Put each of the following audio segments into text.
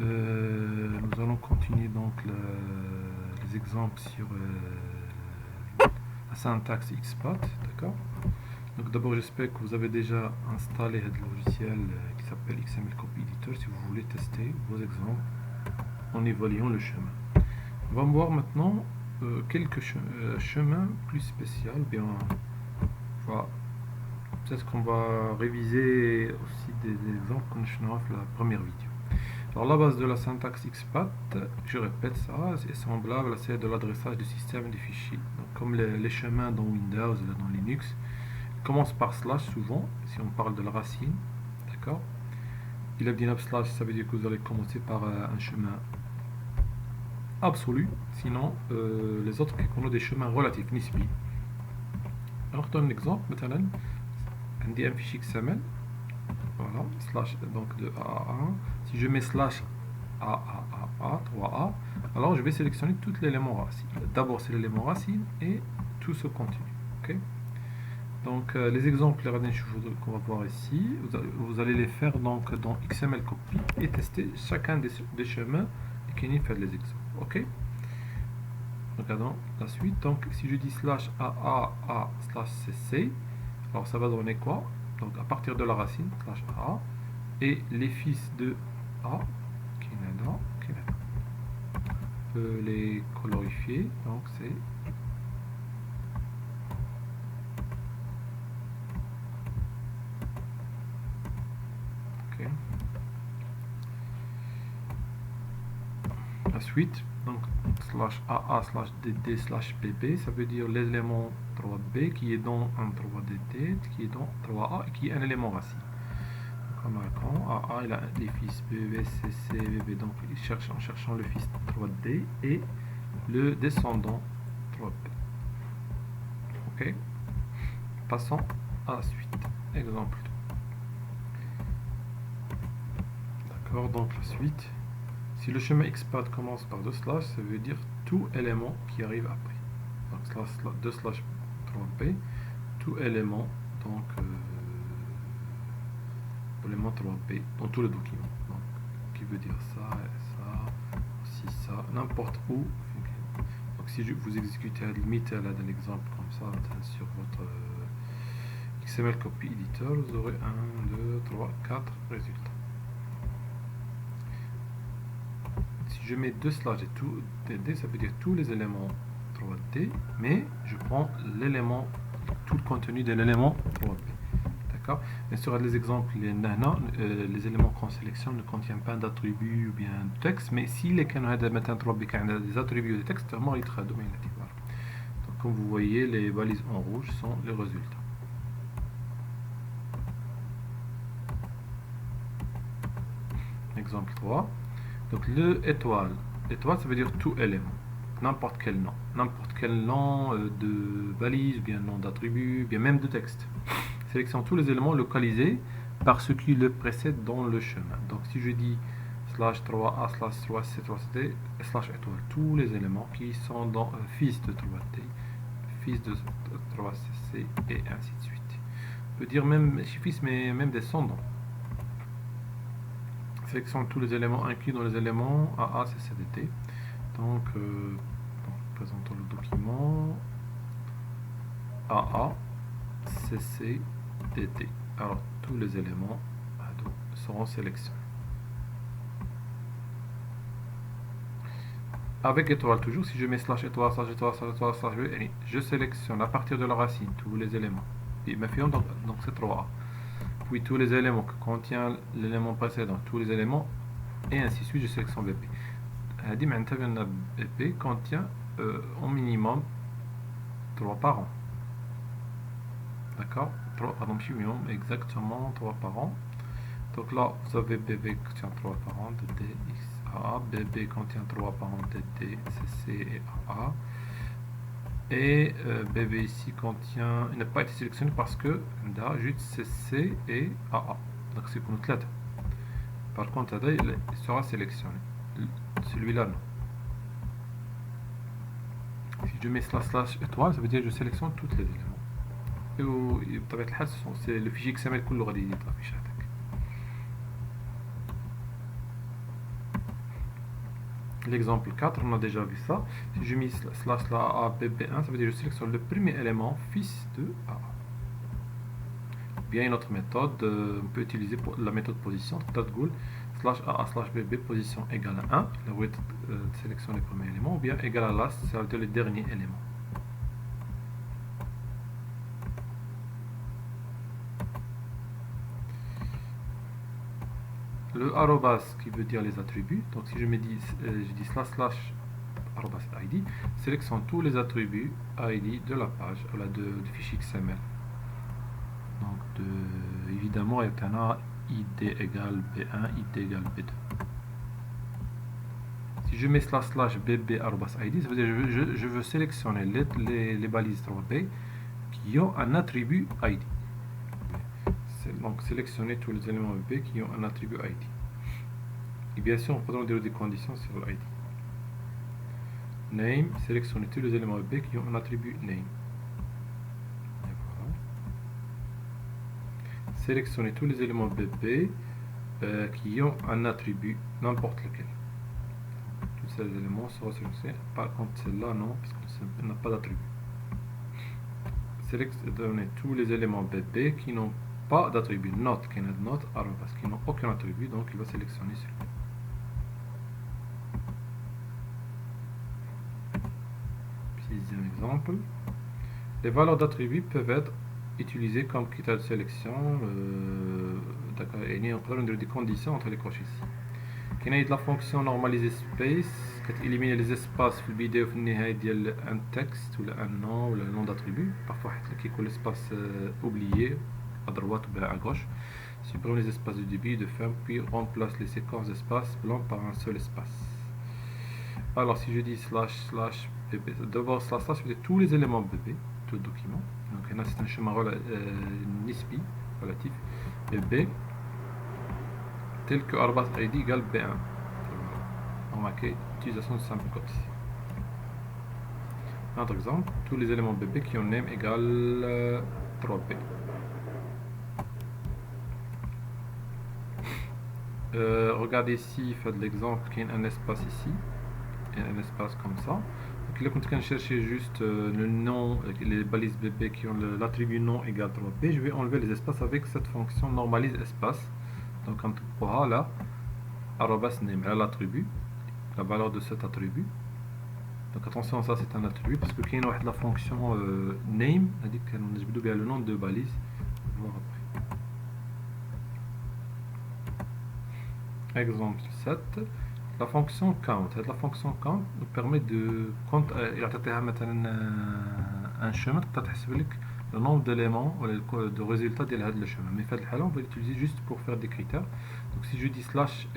Nous allons continuer donc les exemples sur la syntaxe XPath, d'accord. Donc d'abord j'espère que vous avez déjà installé le logiciel qui s'appelle XML Copy Editor si vous voulez tester vos exemples en évaluant le chemin. On va voir maintenant quelques chemins plus spéciaux, bien voilà. Peut-être qu'on va réviser aussi des exemples qu'on a dans la première vidéo. Alors la base de la syntaxe XPath, je répète ça, est semblable à celle de l'adressage du système des fichiers. Donc, comme les chemins dans Windows et dans Linux, commence par slash souvent, si on parle de la racine, d'accord. Il a dit slash, ça veut dire que vous allez commencer par un chemin absolu, sinon les autres ont des chemins relatifs, nisbi. Alors je donne un exemple, maintenant, on dit un fichier XML, voilà, slash donc de A à 1, si je mets slash A, 3A, alors je vais sélectionner tout l'élément racine. D'abord c'est l'élément racine et tout ce contenu, ok. Donc les exemples qu'on va voir ici, vous allez les faire donc dans XML Copy et tester chacun des chemins et qui fait les exemples. Ok. Regardons la suite. Donc si je dis slash AA slash CC, alors ça va donner quoi? Donc à partir de la racine slash AA et les fils de A qui est là, on peut les colorifier. Donc c'est la suite, donc slash AA slash DD slash BB, ça veut dire l'élément 3B qui est dans un 3DD, qui est dans 3A et qui est un élément racine. Donc en AA il a les fils BB, CC, BB, donc il cherche en cherchant le fils 3D et le descendant 3B. Ok, passons à la suite. Exemple 2. D'accord, donc la suite. Si le chemin XPath commence par 2 slash, ça veut dire tout élément qui arrive après. Donc 2 slash 3b, tout élément, donc élément 3b dans tout le document. Donc, qui veut dire ça, ça, aussi ça, n'importe où. Donc si vous exécutez à la limite là d'un exemple comme ça sur votre XML Copy Editor, vous aurez 1, 2, 3, 4 résultats. Si je mets 2 slash et tout DD, ça veut dire tous les éléments 3D, mais je prends l'élément, tout le contenu de l'élément 3B. D'accord. Bien sûr, les exemples, les éléments qu'on sélectionne ne contiennent pas d'attributs ou bien de texte, mais si les canaux de mettre 3B ont des attributs de texte, vraiment ils traduisent. Donc, comme vous voyez, les balises en rouge sont les résultats. Exemple 3. Donc le étoile, ça veut dire tout élément, n'importe quel nom de valise, bien nom d'attribut, bien même de texte. Sélectionne tous les éléments localisés par ce qui le précède dans le chemin. Donc si je dis slash 3A slash 3C 3CD slash étoile, tous les éléments qui sont dans fils de 3D, fils de 3CC et ainsi de suite. On peut dire même fils mais même descendants. Sélectionne tous les éléments inclus dans les éléments AA, CCDT. Donc, présentons le document AA, CCDT. Alors, tous les éléments seront sélectionnés. Avec étoile, toujours, si je mets slash étoile, slash étoile, slash étoile, slash étoile, je sélectionne à partir de la racine tous les éléments. Et ma fiole, donc c'est 3A. Puis tous les éléments que contient l'élément précédent, tous les éléments, et ainsi de suite, je sélectionne BP. BP contient au minimum 3 parents. D'accord, exactement 3 parents. Donc là, vous avez BB qui contient 3 parents, DD, X, AA. BB contient 3 parents, DD, CC et AA. Et BB ici contient, il n'a pas été sélectionné parce que là, juste CC et AA. Donc c'est pour notre lettre. Par contre, là, il sera sélectionné. Celui-là, non. Si je mets slash étoile, ça veut dire que je sélectionne tous les éléments. Et c'est le fichier XML كله غادي يطلع في شاتك. L'exemple 4, on a déjà vu ça. Si je mets slash la a bb1, ça veut dire que je sélectionne le premier élément fils de a. Bien une autre méthode, on peut utiliser la méthode position, @goal slash a slash bb position égale à 1, là vous sélectionne le premier élément, ou bien égale à last, ça veut dire le dernier élément. Le arrobas qui veut dire les attributs, donc si je dis slash arrobas id, sélectionne tous les attributs id de la page, du fichier XML. Donc évidemment il y a id égale b1, id égale b2. Si je mets slash bb arrobas id, ça veut dire que je veux sélectionner les balises 3b qui ont un attribut id. Donc sélectionner tous les éléments B qui ont un attribut ID. Et bien sûr, on peut donner des conditions sur l'ID. Name, sélectionner tous les éléments B qui ont un attribut name. Voilà. Sélectionner tous les éléments BB qui ont un attribut n'importe lequel. Tous ces éléments seront sélectionnés. Par contre, celle-là non, parce qu'elle n'a pas d'attribut. Sélectionner tous les éléments BB qui n'ont pas d'attribut, not, parce qu'ils n'ont aucun attribut, donc il va sélectionner celui-là. Sixième exemple. Les valeurs d'attributs peuvent être utilisées comme critères de sélection. D'accord, et on peut donner des conditions entre les coches ici. Il y a la fonction normaliser space qui élimine les espaces في البداية وفي النهاية ديال un texte ou un nom ou le nom d'attribut. Parfois il y a l'espace oublié à droite ou bien à gauche. Supprime les espaces de début et de fin, puis remplace les séquences d'espace blancs par un seul espace. Alors si je dis slash bb, d'abord slash veut dire tous les éléments bb, tout le document. Donc là c'est un chemin nisbi, relatif, bb, tel que arrobas id égale b1. Remarquez l'utilisation de simple code ici. Un autre exemple, tous les éléments bb qui ont name égale 3b. Regardez ici, faites l'exemple qu'il y a un espace ici et un espace comme ça. Donc là, quand on cherche juste le nom, les balises bb qui ont l'attribut nom égale 3b, je vais enlever les espaces avec cette fonction normalise espace. Donc quand on pourra là, arrobas name, là l'attribut, la valeur de cet attribut. Donc attention, ça c'est un attribut parce que qu'il y a la fonction name, c'est-à-dire qu'on a le nom de balise. Voir après. Exemple 7, la fonction count. La fonction count nous permet de compte un chemin qui le nombre d'éléments ou de résultats de ce chemin. Mais on va l'utiliser juste pour faire des critères. Donc si je dis slash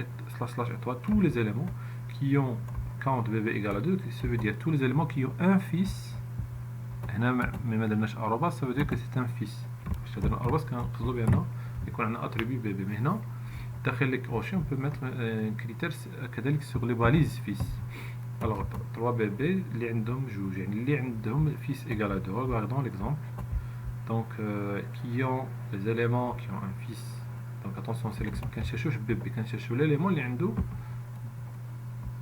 étoile, tous les éléments qui ont count bb égale à 2, ça veut dire tous les éléments qui ont un fils. Ça veut dire que c'est un fils. un attribut bb. Maintenant, on peut mettre un critère sur les balises fils. Alors 3bb اللي عندهم جوج يعني اللي عندهم fils égal à 2. Regardons l'exemple. Donc qui ont les éléments qui ont un fils. Donc attention, sélection كنشوفوا bb كنشوفوا l'élément اللي عنده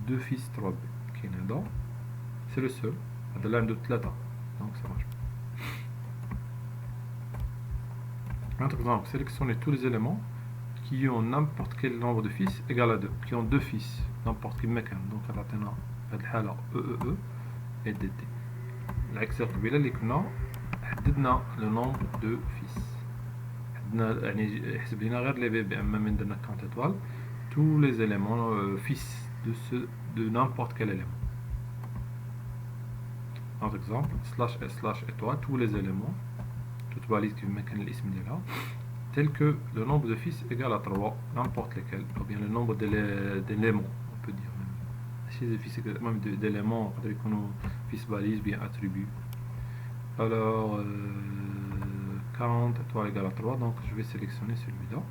deux fils 3b كاين هذا c'est le seul. هذا اللي عنده 3 donc ça marche. Un autre exemple, sélectionnez tous les éléments qui ont n'importe quel nombre de fils égal à 2, qui ont deux fils, n'importe quel mécan. Donc, on a EEE et DT. L'exemple là, on a le nombre de fils. On a les bébés, même dans la étoile, tous les éléments fils de n'importe quel élément. Par exemple, slash étoile, tous les éléments, toute balise qui met l'isme de là, tel que le nombre de fils égale à 3, n'importe lequel, ou bien le nombre d'éléments, on peut dire même. Si les fils même d'éléments, fils balise, bien attribut. Alors, count étoile égale à 3, donc je vais sélectionner celui-là,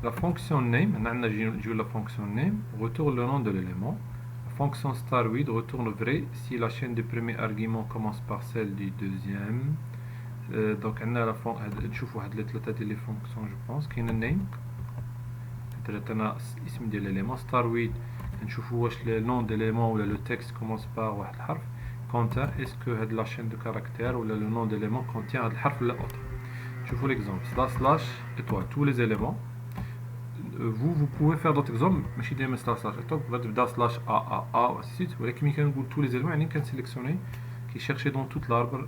la fonction name, la fonction name retourne le nom de l'élément. La fonction star with retourne vrai si la chaîne du premier argument commence par celle du deuxième. Donc on a la نشوفوا هاد الثلاثه ديال لي فونكسيون جو بونس. كاين النيم درتنا اسم ديال الاليمون ستار ويد نشوفوا واش لو نون ديليمون ولا لو تكست كومونس بار واحد الحرف. كونتان اسكو هاد لا شين دو كاركتير ولا لو نون ديليمون كونتيان هاد الحرف ولا اوتر. شوفوا ليكزامبل سلاش étoile tous les éléments. Vous pouvez faire d'autres exemples ماشي دائما سلاش étoile تقدر تبدا سلاش a و ainsi de suite. ولكن ملي كنقول tous les éléments يعني كنسيليكسيوني كيشيرشي دون توت l'arbre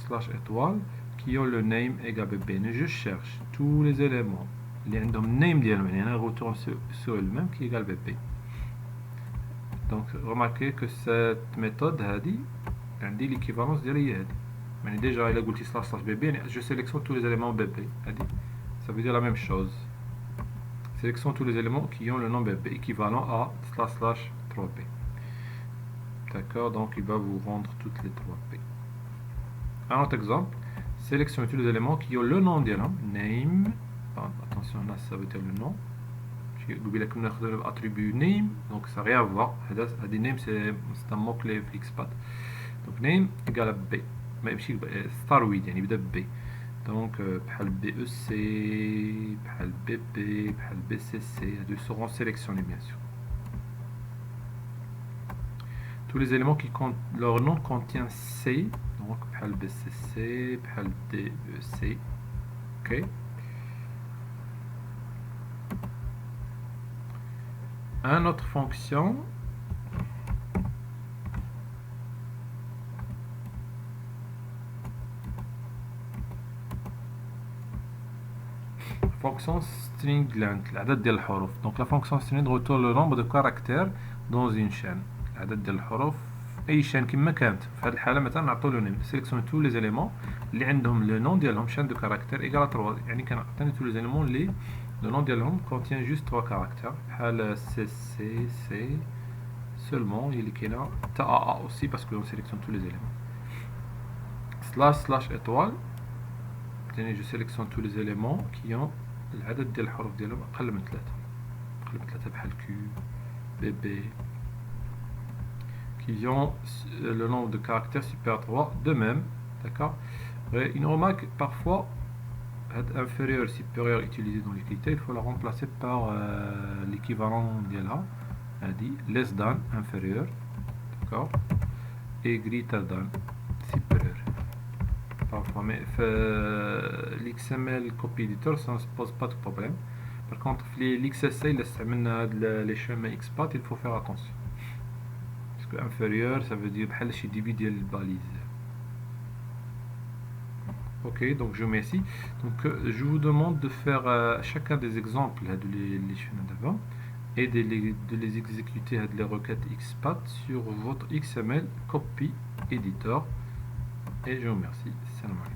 slash étoile qui ont le name égal bb. Je cherche tous les éléments اللي عندهم name ديالهم يعني انا retourne sur le même qui égale bb. Donc remarquez que cette méthode هذه عندي l'équivalence ديالها هي هذه. يعني déjà إلا قلتي slash bb يعني je sélectionne tous les éléments bb. هذه ça veut dire la même chose. Sélectionne tous les éléments qui ont le nom bb équivalent à slash 3b. D'accord, donc il va vous rendre toutes les 3b. Un autre exemple, sélectionnez tous les éléments qui ont le nom ديالهم name. Attention là ça veut dire le nom. قبيله لكم ناخذ l'attribut name donc ça n'a rien à voir. هذا name c'est un mot clé في XPath. donc name égale à b ماشي star with يعني يبدا ب b. donc بحال BEC بحال BB بحال BCC هادو seront sélectionnés bien sûr. tous les éléments qui leur nom contient C donc بحال BCC بحال DEC. ok. un autre fonction fonction string length العدد ديال الحروف. donc la fonction string retourne le nombre de caractères dans une chaîne. العدد ديال الحروف اي شان كما كانت. في هذه الحاله مثلا نعطيو له نيم سيليكسيون تو لي زيليمون اللي عندهم لو نون ديالهم شان دو كاركتير ايكال 3 يعني كنعطيني تو لي زيليمون اللي لو نون ديالهم كونتيان جوست 3 كاركتير بحال سي سي سي سولمون هي اللي كاينه حتى ا اوسي باسكو اون سيليكسيون تو لي زيليمون. سلاش ايطوال ثاني جو سيليكسيون تو لي زيليمون كي اون العدد ديال الحروف ديالهم اقل من 3 بحال كيو بي بي qui ont le nombre de caractères supérieur à 3 de même. D'accord. Une remarque, parfois inférieur et supérieur utilisé dans les critères, il faut la remplacer par l'équivalent de là, dit less than inférieur, d'accord, et greater than supérieur. Parfois, mais l'XML copy editor ça ne se pose pas de problème. Par contre, l'XSA, les chemins XPath, il faut faire attention. inférieur ça veut dire بحال شي début ديال الباليز. ok donc je mets ici donc je vous demande de faire chacun des exemples les chemins d'avant et de les exécuter les requêtes XPath sur votre XML copy editor et je vous remercie. Salam alaikum.